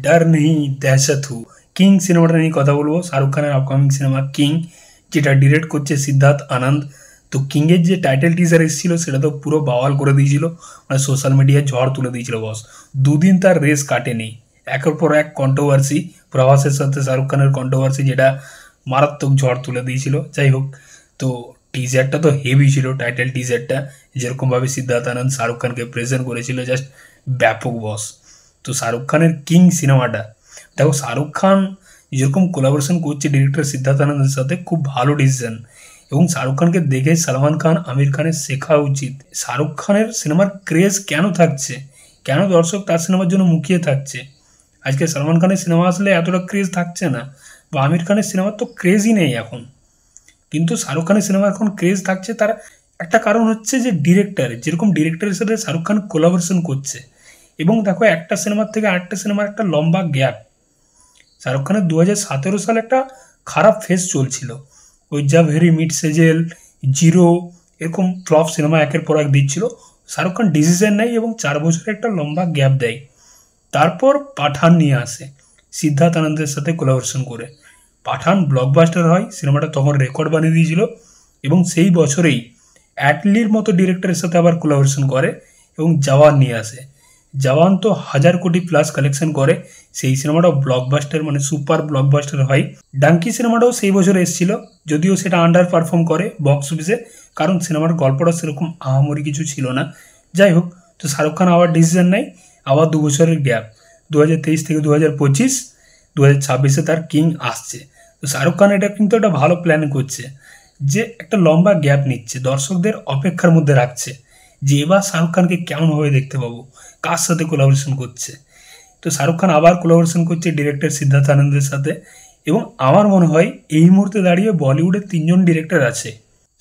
डर नहीं दहशत हूँ किंग सिनेमाটা নিয়ে কথা বলবো। শাহরুখ খানের আপকামিং সিনেমা কিং, যেটা ডিরেক্ট করছে সিদ্ধার্থ আনন্দ। তো কিংয়ের যে টাইটেল টিজার এসেছিল সেটা তো পুরো বাওয়াল করে দিয়েছিল, মানে সোশ্যাল মিডিয়ায় ঝড় তুলে দিয়েছিল বস। দুদিন তার রেস কাটেনি, একের পর এক কন্ট্রোভার্সি, প্রভাসের সাথে শাহরুখ খানের কন্ট্রোভার্সি, যেটা মারাত্মক ঝড় তুলে দিয়েছিল। যাই হোক, তো টিজারটা তো হেভি ছিল, টাইটেল টিজারটা যেরকমভাবে সিদ্ধার্থ আনন্দ শাহরুখ খানকে প্রেজেন্ট করেছিল, জাস্ট ব্যাপক বস। তো শাহরুখ খানের কিং সিনেমাটা দেখো, শাহরুখ খান যেরকম কোলাবোরেশন করছে ডিরেক্টর সিদ্ধার্থ আনন্দের সাথে, খুব ভালো ডিসিশন। এবং শাহরুখ খানকে দেখে সালমান খান আমির খানের শেখা উচিত। শাহরুখ খানের সিনেমার ক্রেজ কেন থাকছে, কেন দর্শক তার সিনেমার জন্য মুখিয়ে থাকছে। আজকে সালমান খানের সিনেমা আসলে এতটা ক্রেজ থাকছে না, বা আমির খানের সিনেমার তো ক্রেজই নেই এখন, কিন্তু শাহরুখ খানের সিনেমা এখন ক্রেজ থাকছে। তার একটা কারণ হচ্ছে যে ডিরেক্টর, যেরকম ডিরেক্টরের সাথে শাহরুখ খান কোলাবোরেশন করছে। এবং দেখো, একটা সিনেমার থেকে আরেকটা সিনেমার একটা লম্বা গ্যাপ। শাহরুখ খানের 2017 সালে একটা খারাপ ফেজ চলছিল, ওই জব হেরি মিট সেজেল, জিরো, এরকম ফ্লপ সিনেমা একের পর এক দিচ্ছিল। শাহরুখ খান ডিসিশন নেয় এবং 4 বছরের একটা লম্বা গ্যাপ দেয়। তারপর পাঠান নিয়ে আসে সিদ্ধার্থ আনন্দের সাথে কোলাবোরেশন করে। পাঠান ব্লকবাস্টার হয়, সিনেমাটা তখন রেকর্ড বানিয়ে দিয়েছিল। এবং সেই বছরেই অ্যাটলির মতো ডিরেক্টরের সাথে আবার কোলাবোরেশন করে এবং জওয়ান নিয়ে আসে। জওয়ান তো 1000 কোটি প্লাস কালেকশন করে, সেই সিনেমাটাও ব্লকবাস্টার, মানে সুপার ব্লকবাস্টার হয়। ডাঙ্কি সিনেমাটাও সেই বছর এসেছিল, যদিও সেটা আন্ডার পারফর্ম করে বক্স অফিসে, কারণ সিনেমার গল্পটা সেরকম আহামরি কিছু ছিল না। যাই হোক, তো শাহরুখ খান আবার ডিসিশন নেয়, আবার 2 বছরের গ্যাপ, 2023 থেকে 2025, 2026-এ তার কিং আসছে। তো শাহরুখ খান এটা কিন্তু একটা ভালো প্ল্যান করছে, যে একটা লম্বা গ্যাপ নিচ্ছে, দর্শকদের অপেক্ষার মধ্যে রাখছে যে এবার শাহরুখ খানকে কেমনভাবে দেখতে পাবো, কার সাথে কোলাবোরেশন করছে। তো শাহরুখ খান আবার কোলাবোরেশন করছে ডিরেক্টর সিদ্ধার্থ আনন্দের সাথে। এবং আমার মনে হয় এই মুহূর্তে দাঁড়িয়ে বলিউডে 3 জন ডিরেক্টর আছে,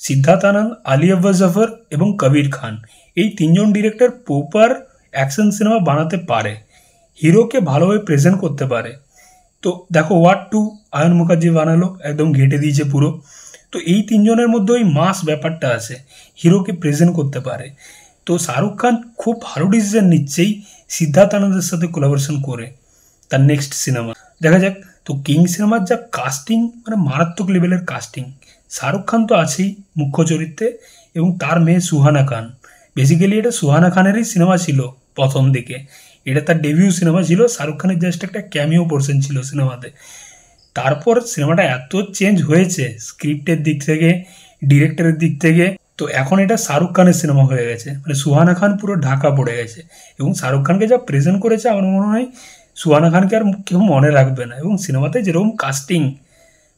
সিদ্ধার্থ আনন্দ, আলী আব্বাস জাফর এবং কবির খান। এই 3 জন ডিরেক্টর প্রপার অ্যাকশন সিনেমা বানাতে পারে, হিরোকে ভালোভাবে প্রেজেন্ট করতে পারে। তো দেখো, ওয়ার 2 আয়ন মুখার্জি বানালো, একদম ঘেটে দিয়েছে পুরো। তো এই 3 জনের মধ্যে ওই মাস ব্যাপারটা আছে, হিরোকে প্রেজেন্ট করতে পারে। তো শাহরুখ খান খুব ভালো ডিসিশন নিচ্ছেই সিদ্ধার্থ আনন্দের সাথে কোলাবোরেশন করে তার নেক্সট সিনেমা। দেখা যাক। তো কিং সিনেমার যা কাস্টিং, মানে মারাত্মক লেভেলের কাস্টিং। শাহরুখ খান তো আছেই মুখ্য চরিত্রে, এবং তার মেয়ে সুহানা খান। বেসিক্যালি এটা সুহানা খানেরই সিনেমা ছিল প্রথম দিকে, এটা তার ডেবিউ সিনেমা ছিল। শাহরুখ খানের জাস্ট একটা ক্যামিও পোর্শন ছিল সিনেমাতে। তারপর সিনেমাটা এত চেঞ্জ হয়েছে স্ক্রিপ্টের দিক থেকে, ডিরেক্টরের দিক থেকে। তো এখন এটা শাহরুখ খানের সিনেমা হয়ে গেছে, মানে সুহানা খান পুরো ঢাকা পড়ে গেছে। এবং শাহরুখ খানকে যা প্রেজেন্ট করেছে, আমার মনে হয় সুহানা খানকে আর কেউ মনে রাখবে না। এবং সিনেমাতে যেরকম কাস্টিং,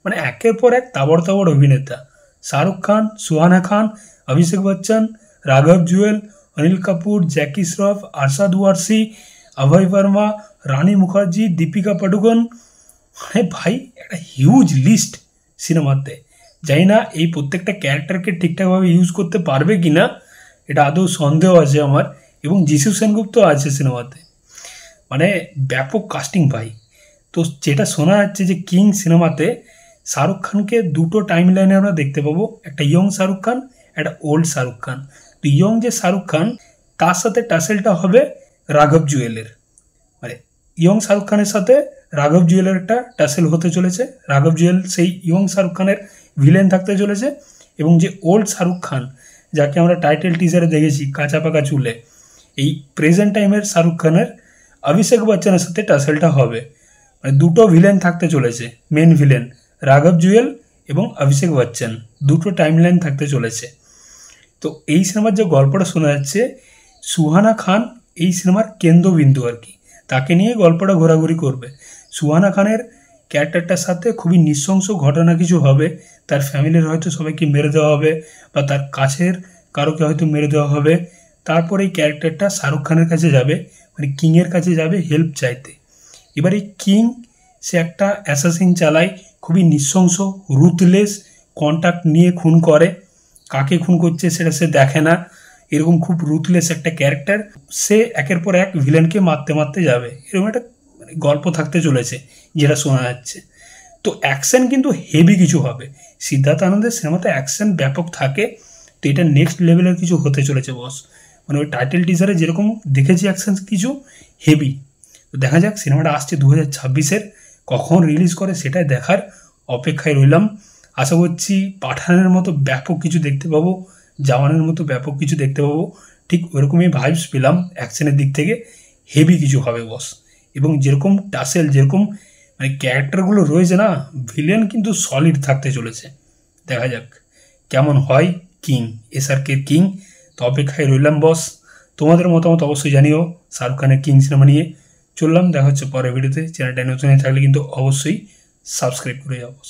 মানে একের পর এক তাবড় তাবড় অভিনেতা, শাহরুখ খান, সুহানা খান, অভিষেক বচ্চন, রাঘব জুয়েল, অনিল কাপুর, জ্যাকি শ্রফ, আরশাদ ওয়ারসি, অভয় বর্মা, রানী মুখার্জি, দীপিকা পাডুকোন। মানে ভাই, একটা হিউজ লিস্ট সিনেমাতে। জানি না এই প্রত্যেকটা ক্যারেক্টারকে ঠিকঠাকভাবে ইউজ করতে পারবে কি না, এটা আদৌ সন্দেহ আছে আমার। এবং যিশু সেনগুপ্ত আছে সিনেমাতে, মানে ব্যাপক কাস্টিং ভাই। তো যেটা শোনা যাচ্ছে যে কিং সিনেমাতে শাহরুখ খানকে দুটো টাইম লাইনে আমরা দেখতে পাবো, একটা ইয়ং শাহরুখ খান, একটা ওল্ড শাহরুখ খান। তো ইয়ং যে শাহরুখ খান, তার সাথে টাসেলটা হবে রাঘব জুয়েলের, মানে ইয়ং শাহরুখ খানের সাথে রাঘব জুয়েলের একটা টাসেল হতে চলেছে। রাঘব জুয়েল সেই ইয়ং শাহরুখ খানের ভিলেন থাকতে চলেছে। এবং যে ওল্ড শাহরুখ খান, যাকে আমরা টাইটেল টিজারে দেখেছি কাঁচা পাকা চুলে, এই প্রেজেন্ট টাইমের শাহরুখ খানের অভিষেক বচ্চনের সাথে টাসেলটা হবে। মানে দুটো ভিলেন থাকতে চলেছে, মেন ভিলেন রাঘব জুয়েল এবং অভিষেক বচ্চন, দুটো টাইমলাইন থাকতে চলেছে। তো এই সিনেমার যে গল্পটা শোনা যাচ্ছে, সুহানা খান এই সিনেমার কেন্দ্রবিন্দু আর কি, তাকে নিয়ে গল্পটা ঘোরাঘুরি করবে। সুহানা খানের ক্যারেক্টারটার সাথে খুবই নৃশংস ঘটনা কিছু হবে, তার ফ্যামিলির হয়তো সবাইকে মেরে দেওয়া হবে, বা তার কাছের কারোকে হয়তো মেরে দেওয়া হবে। তারপর এই ক্যারেক্টারটা শাহরুখ খানের কাছে যাবে, মানে কিংয়ের কাছে যাবে হেল্প চাইতে। এবার এই কিং, সে একটা অ্যাসাসিন চালায়, খুবই নৃশংস, রুথলেস, কন্ট্যাক্ট নিয়ে খুন করে, কাকে খুন করছে সেটা সে দেখে না, এরকম খুব রুথলেস একটা ক্যারেক্টার। সে একের পর এক ভিলেনকে মারতে মারতে যাবে, এরকম একটা গল্প থাকতে চলেছে যেটা শোনা যাচ্ছে। তো অ্যাকশন কিন্তু হেভি কিছু হবে, সিদ্ধার্থ আনন্দের সিনেমাতে অ্যাকশন ব্যাপক থাকে। তো এটা নেক্সট লেভেলের কিছু হতে চলেছে বস, মানে ওই টাইটেল টিজারে যেরকম দেখেছি অ্যাকশন কিছু হেভি। তো দেখা যাক সিনেমাটা আসছে 2026-এর, কখন রিলিজ করে সেটাই দেখার অপেক্ষায় রইলাম। আশা করছি পাঠানের মতো ব্যাপক কিছু দেখতে পাবো, জওয়ানের মতো ব্যাপক কিছু দেখতে পাবো। ঠিক ওরকমই ভাইবস পেলাম অ্যাকশনের দিক থেকে, হেভি কিছু হবে বস। এবং যেরকম টাসেল, যেরকম মানে ক্যারেক্টারগুলো রয়েছে না, ভিলেন কিন্তু সলিড থাকতে চলেছে। দেখা যাক কেমন হয় কিং, SRK কিং। তো অপেক্ষায় রইলাম বস। তোমাদের মতামত অবশ্যই জানিও শাহরুখ খানের কিং সিনেমা নিয়ে। চললাম, দেখা হচ্ছে পরের ভিডিওতে। চ্যানেলটা নতুন হয়ে থাকলে কিন্তু অবশ্যই সাবস্ক্রাইব করে যাও বস।